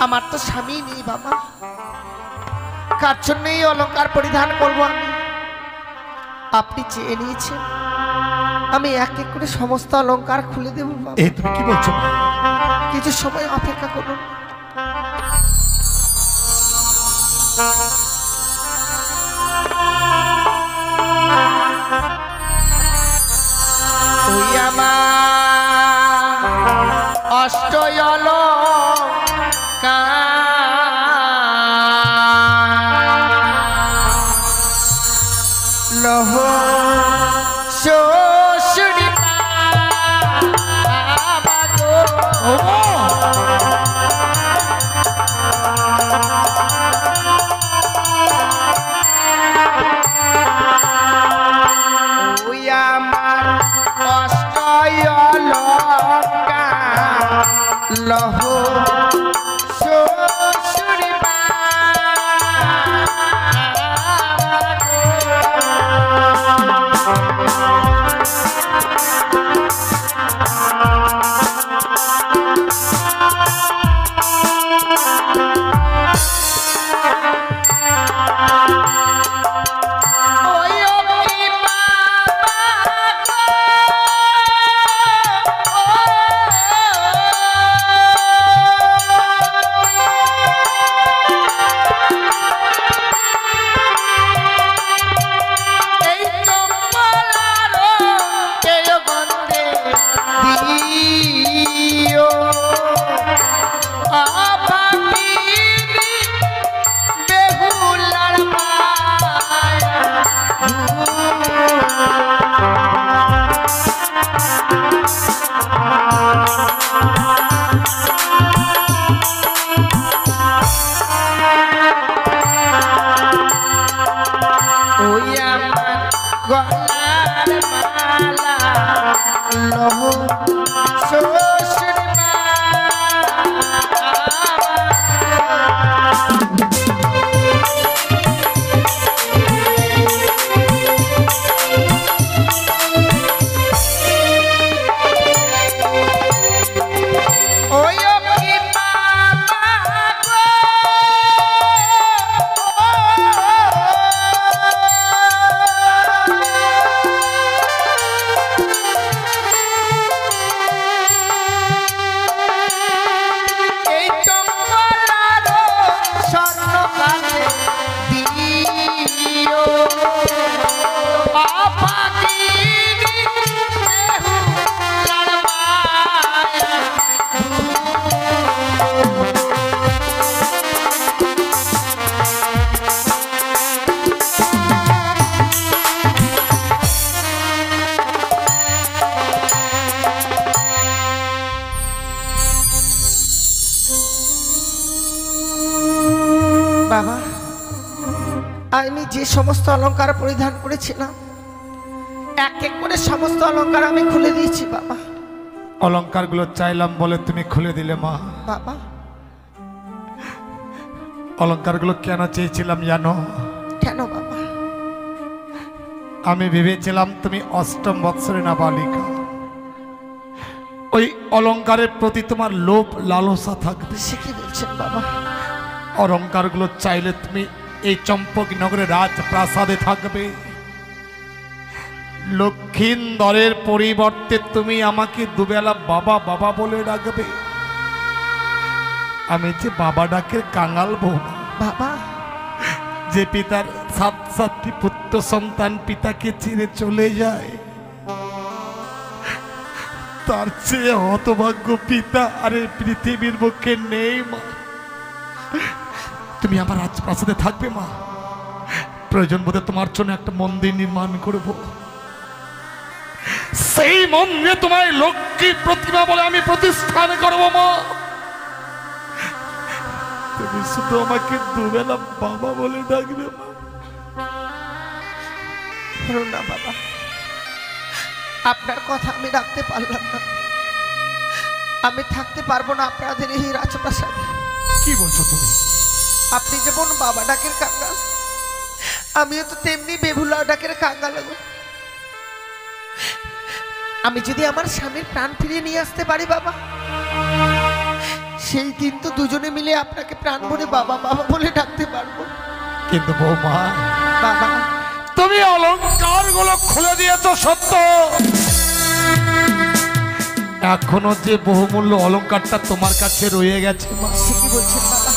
আমার তো স্বামী নেই বাবা, কার জন্য এই অলঙ্কার পরিধান করবো আমি? আপনি চেয়ে নিয়েছেন, আমি এক এক করে সমস্ত অলঙ্কার খুলে দেবো বাবা। এ তুমি কি বলছো? কিছু সময় অপেক্ষা করুন। ওই আমার অষ্টয়লঙ্কার লহ শ্বশুরি বাবা গো। ওই আমার অষ্টয়লঙ্কার লহ শ্বশুরি বাবা, আমি যে সমস্ত অলংকার পরিধান করেছিলাম এক এক করে সমস্ত অলংকার আমি খুলে দিয়েছি বাবা। অলংকারগুলো চাইলাম বলে তুমি খুলে দিলে মা। বাবা, অলংকারগুলো কেন চেয়েছিলাম জানো? কেন বাবা? আমি ভেবেছিলাম তুমি অষ্টম বৎসরে না বালিকা, ওই অলংকারের প্রতি তোমার লোভ লালসা থাকবে। সে কি বলছেন বাবা? অলংকারগুলো চাইলে তুমি এই চম্পকনগরের রাজপ্রাসাদে থাকবে, লক্ষিন্দরের পরিবর্তে তুমি আমাকে দুবেলা বাবা বাবা বলে ডাকবে। আমি যে বাবা ডাকের কাঙাল বৌমা বাবা, যে পিতার 7 পুত্র সন্তান পিতাকে ছেড়ে চলে যায়, তার চেয়ে হতভাগ্য পিতা আরে পৃথিবীর বুকে নেই মা। তুমি আমার রাজপ্রাসাদে থাকবে মা, প্রয়োজন বোধে তোমার জন্য একটা মন্দির নির্মাণ করব, সেই মন্দিরে তোমায় লক্ষ্মী প্রতিমা বলে আমি প্রতিষ্ঠান করব মা। তুমি শুধু আমাকে দুবেলা বাবা বলে ডাকবে মা। না বাবা, আপনার কথা আমি রাখতে পারলাম না। আমি থাকতে পারবো না আপনাদের এই রাজপ্রাসাদে। কি বলছো তুমি? আপনি যেমন বাবা ডাকের কাঙ্গাল, আমিও তো তেমনি বেহুলা ডাকের কাঙ্গাল। আমি যদি আমার স্বামীর প্রাণ ফিরিয়ে নিয়ে আসতে পারি বাবা, সেই দিন তো দুজনে মিলে আপনাকে প্রাণ ভরে বাবা বাবা বলে ডাকতে পারবো। কিন্তু বৌমা, বাবা, তুমি অলংকার গুলো খুলে দিয়েছো সত্য, এখনো যে বহুমূল্য অলংকারটা তোমার কাছে রয়ে গেছে মা। সে কি বলছেন বাবা?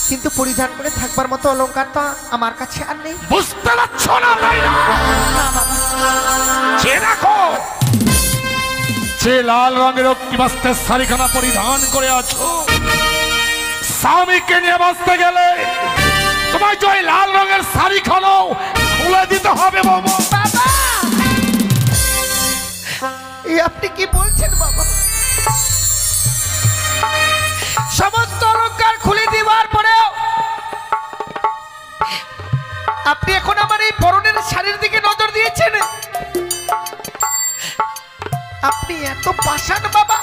কিন্তু পরিধান করে থাকবার মতো অলংকার তো আমার কাছে আর নেই। বুঝতে পারছো না তাই না? যে দেখো, যে লাল রঙের অগ্নিবস্ত্রের শাড়িখানা পরিধান করে আছো, স্বামীকে নিয়ে বাঁচতে গেলে তোমায় যে লাল রঙের শাড়িখানাও খুলে দিতে হবে বাবা। বাবা, এই আপনি কি বলছেন বাবা? সমস্ত অলংকার খুলে দেওয়ার পরেও আপনি এখন আমার এই পরনের শাড়ির দিকে নজর দিয়েছেন? আপনি এত পাষাণ বাবা?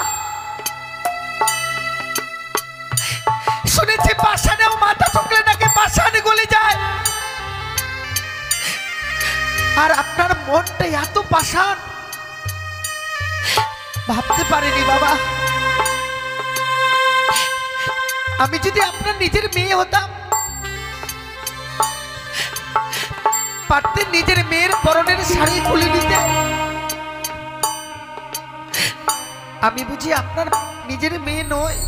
শুনেছি পাষাণেও মাথা ঠুকলে নাকি পাষাণ গলে যায়, আর আপনার মনটা এত পাষাণ ভাবতে পারিনি বাবা। আমি যদি আপনার নিজের মেয়ে হতাম, পারতেন নিজের মেয়ের পরনের শাড়ি খুলে নিতে। আমি বুঝি আপনার নিজের মেয়ে নয়,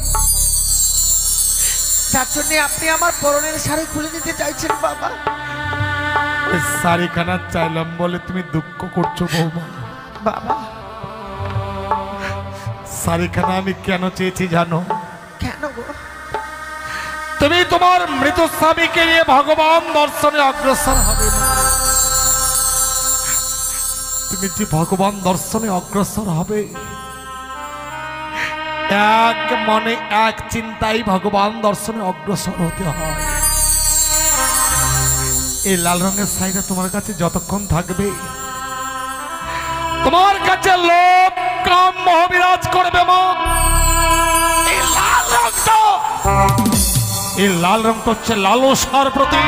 যার জন্য আপনি আমার পরনের শাড়ি খুলে নিতে চাইছেন বাবা। ওই শাড়িখানা চাইলাম বলে তুমি দুঃখ করছো বৌমা। বাবা, শাড়িখানা আমি কেন চেয়েছি জানো? কেন গো? তুমি তোমার মৃত স্বামীকে নিয়ে ভগবান দর্শনে অগ্রসর হবে না। তুমি যে ভগবান দর্শনে অগ্রসর হবে, এক মনে এক চিন্তাই ভগবান দর্শনে অগ্রসর হতে হয়। এই লাল রঙের শাড়িটা তোমার কাছে যতক্ষণ থাকবে, তোমার কাছে লোভ কাম মোহ বিরাজ করবে মা। এই লাল রংটা, এই লাল রংটা হচ্ছে লালসার প্রতীক।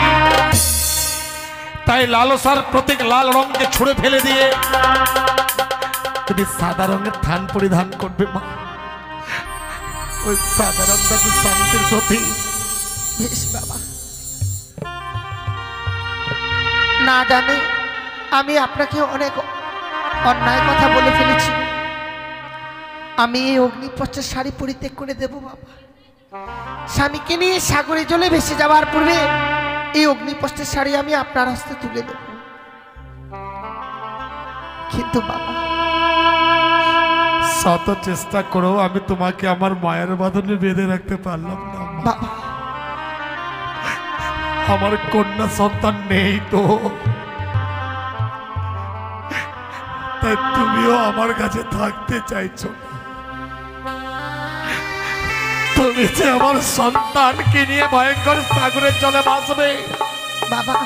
তাই লালসার প্রতীক লাল রঙকে ছুঁড়ে ফেলে দিয়ে তুমি সাদা রঙের থান পরিধান করবে মা। ওই সাদা রংটা কি শান্তির প্রতীক? বেশ বাবা, না জানে আমি আপনাকে অনেক অন্যায় কথা বলে ফেলেছি। আমি এই অগ্নিপথের শাড়ি পরিত্যাগ করে দেব বাবা। স্বামীকে নিয়ে সাগরে জলে ভেসে যাওয়ার পূর্বে এই অগ্নিপথের শাড়ি আমি আপনার হস্তে তুলে দেব। কিন্তু বাবা, শত চেষ্টা করো আমি তোমাকে আমার মায়ের বাঁধনে বেঁধে রাখতে পারলাম না বাবা। আমার কন্যা সন্তান নেই তো, তাই তুমিও আমার কাছে থাকতে চাইছো না। তুমি যে আমার সন্তানকে নিয়ে ভয়ঙ্কর সাগরের জলে ভাসবে বাবা,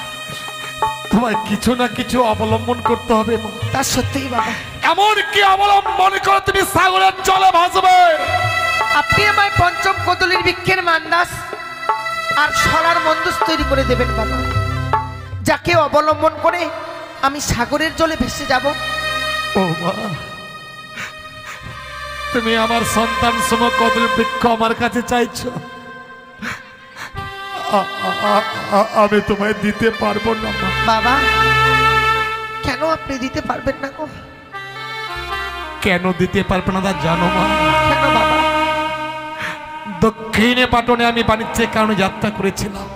তোমায় কিছু না কিছু অবলম্বন করতে হবে মা। তা সত্যিই বাবা। এমন কি অবলম্বন করে তুমি সাগরের জলে ভাসবে? আপনি আমায় পঞ্চম কদলীর বৃক্ষের মান্দাস আর সরার মন্দুস তৈরি করে দেবেন বাবা, যাকে অবলম্বন করে আমি সাগরের জলে ভেসে যাব। ও মা, তুমি আমার সন্তান সম কদল বৃক্ষ আমার কাছে চাইছো, আমি তোমায় দিতে পারবো না মা। বাবা, কেন আপনি দিতে পারবেন না গো? কেন দিতে পারবে না তা জানো মা? কেন বাবা? দক্ষিণে পাটনে আমি বাণিজ্যের কারণে যাত্রা করেছিলাম।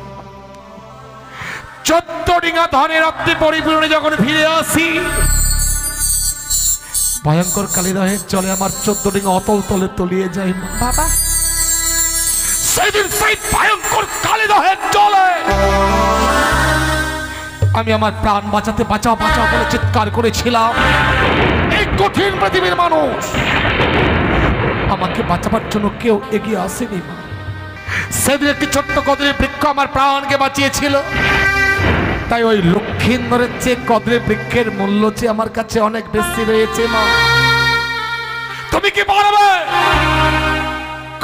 14 ডিঙা ধনের রাত্রি পরিপূর্ণে যখন ফিরে আসি, ভয়ঙ্কর কালিদহের জলে আমার 14 ডিঙা অতল তলে তলিয়ে যায় মা। বাবা, সেদিন সেই ভয়ঙ্কর কালিদহের জলে আমি আমার প্রাণ বাঁচাতে বাঁচাও বাঁচাও বলে চিৎকার করেছিলাম। এই কঠিন পৃথিবীর মানুষ আমাকে বাঁচাবার জন্য কেউ এগিয়ে আসেনি মা। সেদিন একটি ছোট্ট কদলের বৃক্ষ আমার প্রাণকে বাঁচিয়েছিল। তাই ওই লক্ষিন্দরের চেয়ে কদলের বৃক্ষের মূল্য চেয়ে আমার কাছে অনেক বেশি রয়েছে মা। তুমি কি পারবে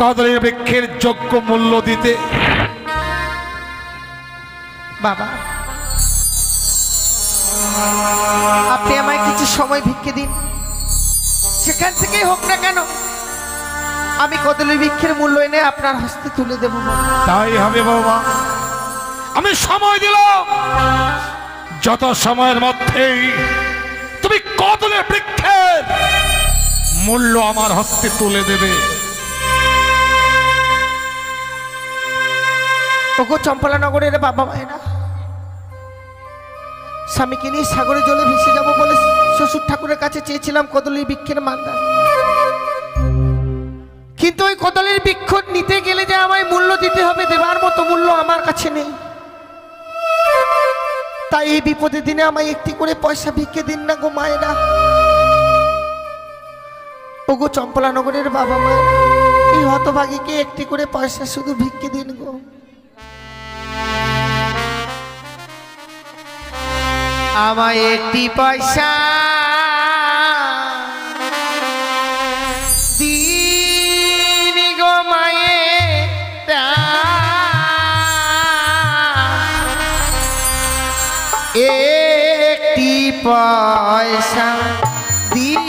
কদলের বৃক্ষের যোগ্য মূল্য দিতে? বাবা, আপনি আমায় কিছু সময় ভিক্ষে দিন, সেখান থেকেই হোক না কেন আমি কদলী বৃক্ষের মূল্য এনে আপনার হস্তে তুলে দেব। তাই হবে বাবা, আমি সময় দিলাম। যত সময়ের মধ্যেই তুমি কদলের বৃক্ষের মূল্য আমার হস্তে তুলে দেবে। ওগো চম্পলা নগরের বাবা মায়েরা, স্বামীকে নিয়ে সাগরে জলে ভেসে যাব বলে শ্বশুর ঠাকুরের কাছে চেয়েছিলাম কদলীর বৃক্ষের মান্দা, কিন্তু ওই কদলীর বৃক্ষ নিতে গেলে যে আমায় মূল্য দিতে হবে, দেবার মতো মূল্য আমার কাছে নেই। তাই এই বিপদের দিনে আমায় একটি করে পয়সা ভিক্ষে দিন না গো মায়েরা। ওগো চম্পলা নগরের বাবা মায়েরা, এই হতভাগীকে একটি করে পয়সা শুধু ভিক্ষে দিন গো। আমায় একটি পয়সা দিন গো মায়েরা, একটি পয়সা দিন।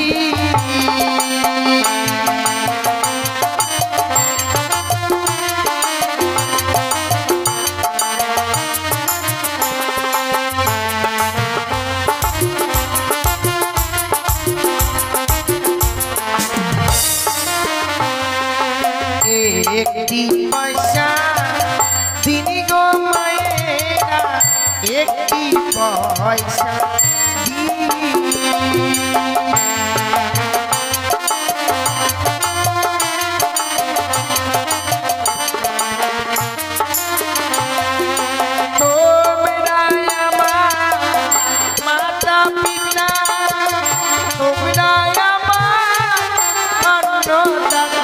একটি পয়সা দিন গো মায়েরা, একটি পয়সা দিন। তোমরা আমার মাতা পিতা, তোমরা আমার অন্নদাতা,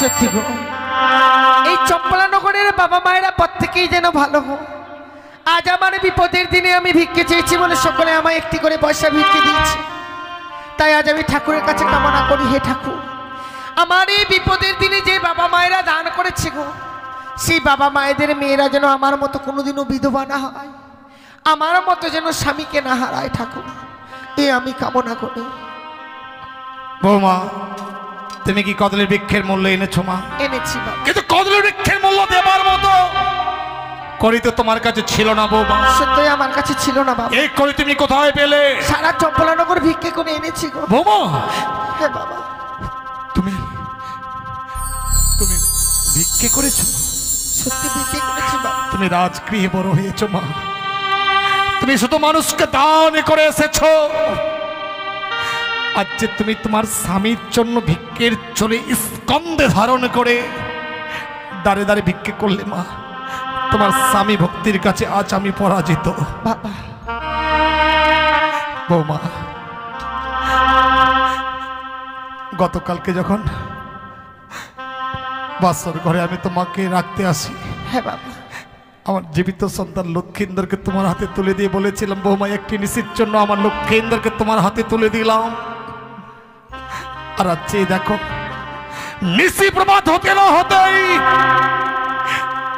সত্যি গো, এই চম্পলানগরের বাবা মায়েরা প্রত্যেকেই যেন ভালো হোক। আজ আমার বিপদের দিনে আমি ভিক্ষে চেয়েছি বলে সকলে আমায় একটি করে পয়সা ভিক্ষে দিয়েছে। তাই আজ আমি ঠাকুরের কাছে কামনা করি, হে ঠাকুর, আমার এই বিপদের দিনে যে বাবা মায়েরা দান করেছে গো, সেই বাবা মায়েদের মেয়েরা যেন আমার মতো কোনোদিনও বিধবা না হয়, আমার মতো যেন স্বামীকে না হারায় ঠাকুর, এ আমি কামনা করি। বৌমা, তুমি কি কদলের বৃক্ষের মূল্য এনেছো মা? এনেছি বাবা। কিন্তু কদলের বৃক্ষের মূল্য দেবার মতো করি তো তোমার কাছে ছিল না বৌমা। সত্যই আমার কাছে ছিল না বাবা। এই করি তুমি কোথায় পেলে? সারা চম্পলানগর ভিক্ষে করে এনেছি গো। বৌমা, হ্যাঁ বাবা। তুমি তুমি ভিক্ষে করেছো? সত্যি ভিক্ষে করেছি বাবা। তুমি রাজগৃহে বড় হয়েছো মা, তুমি শুধু মানুষকে দান করে এসেছো। আজ যে তুমি তোমার স্বামীর জন্য ভিক্ষের চলে স্কন্ধে ধারণ করে দাঁড়ে দাঁড়ে ভিক্ষে করলে মা, তোমার স্বামী ভক্তির কাছে আজ আমি পরাজিত বাবা। বৌমা, গতকালকে যখন বাসর ঘরে আমি তোমাকে রাখতে আসি, হ্যাঁ বাবা, আমার জীবিত সন্তান লক্ষ্মীন্দরকে তোমার হাতে তুলে দিয়ে বলেছিলাম, বৌমা একটি নিশির জন্য আমার লক্ষ্মীন্দরকে তোমার হাতে তুলে দিলাম। আর আজ দেখো, নিশি প্রমাদ হতে না হতেই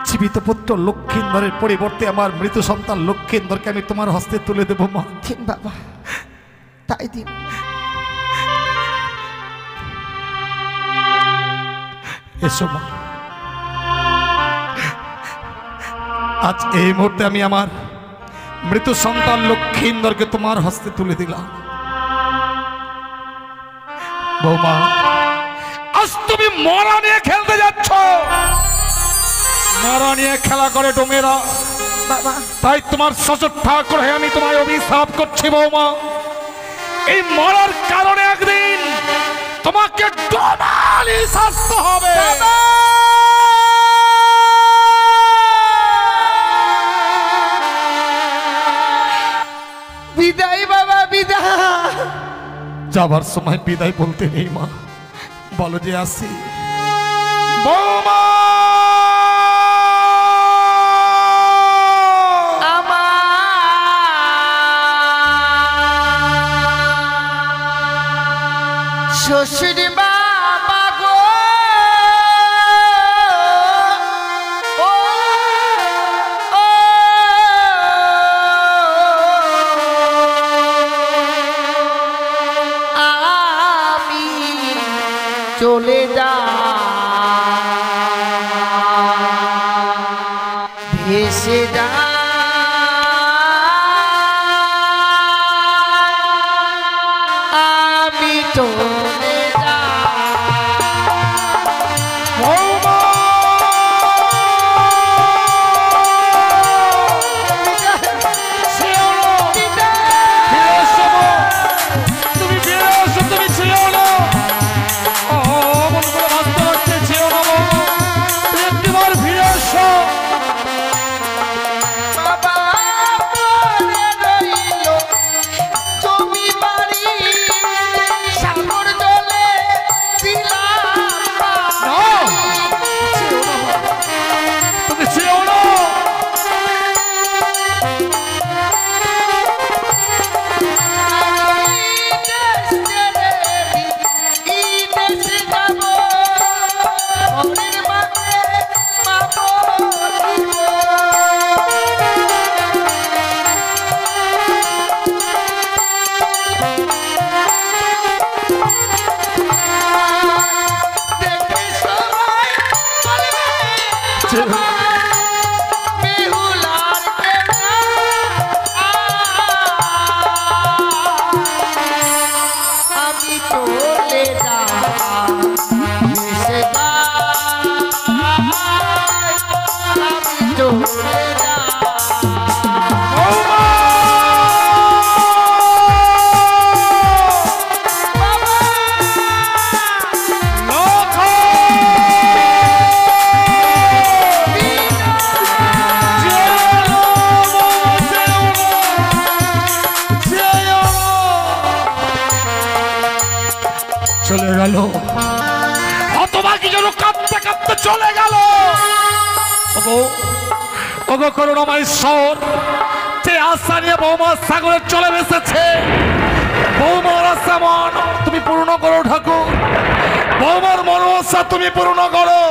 জীবিত পুত্র লক্ষ্মীন্দরের পরিবর্তে আমার মৃত সন্তান লক্ষ্মীন্দরকে আমি তোমার হস্তে তুলে দেবো মা। দিন বাবা, তাই দিন। এসো মা, আজ এই মুহূর্তে আমি আমার মৃত সন্তান লক্ষ্মীন্দরকে তোমার হস্তে তুলে দিলাম। বৌমা, আজ তুমি মরা নিয়ে খেলতে যাচ্ছ। মরা নিয়ে খেলা করে ডোমেরা বাবা, তাই তোমার শ্বশুর ঠাকুর হয়ে আমি তোমায় অভিশাপ করছি বৌমা, এই মরার কারণে একদিন তোমাকে ডোমালি শাস্তি হবে। বিদায় বাবা, বিদায়। যাবার সময় বিদায় বলতে নেই মা, বলো যে আসি। বৌমা, শ্বশুর বাবা গো, ও ও আমি চলে যা ভেসে যা আমি চলে যা। বৌমা, তুমি ফিরে এসো, তুমি ছিল না। অমন করে ভাবতে রাখতে ছিল না বৌমা, তুমি একটিবার ফিরে এসো। বাবা মরে রইল জমি বাড়ি, সাগর জলে দিলাম বাড়ি। তুমি ছিল না। আমি চলে যা ভেসে যা, আমি চলে যা। চলে গেল অত তোমাকে যেন কাঁদতে কাঁদতে চলে গেল। ওগো ওগো করুণাময় ঈশ্বর, যে আশা নিয়ে বৌমা সাগরে চলে বেসেছে, বৌমার আশা মন তুমি পূর্ণ করো ঠাকুর, বৌমার মনোবাসা তুমি পূর্ণ করো।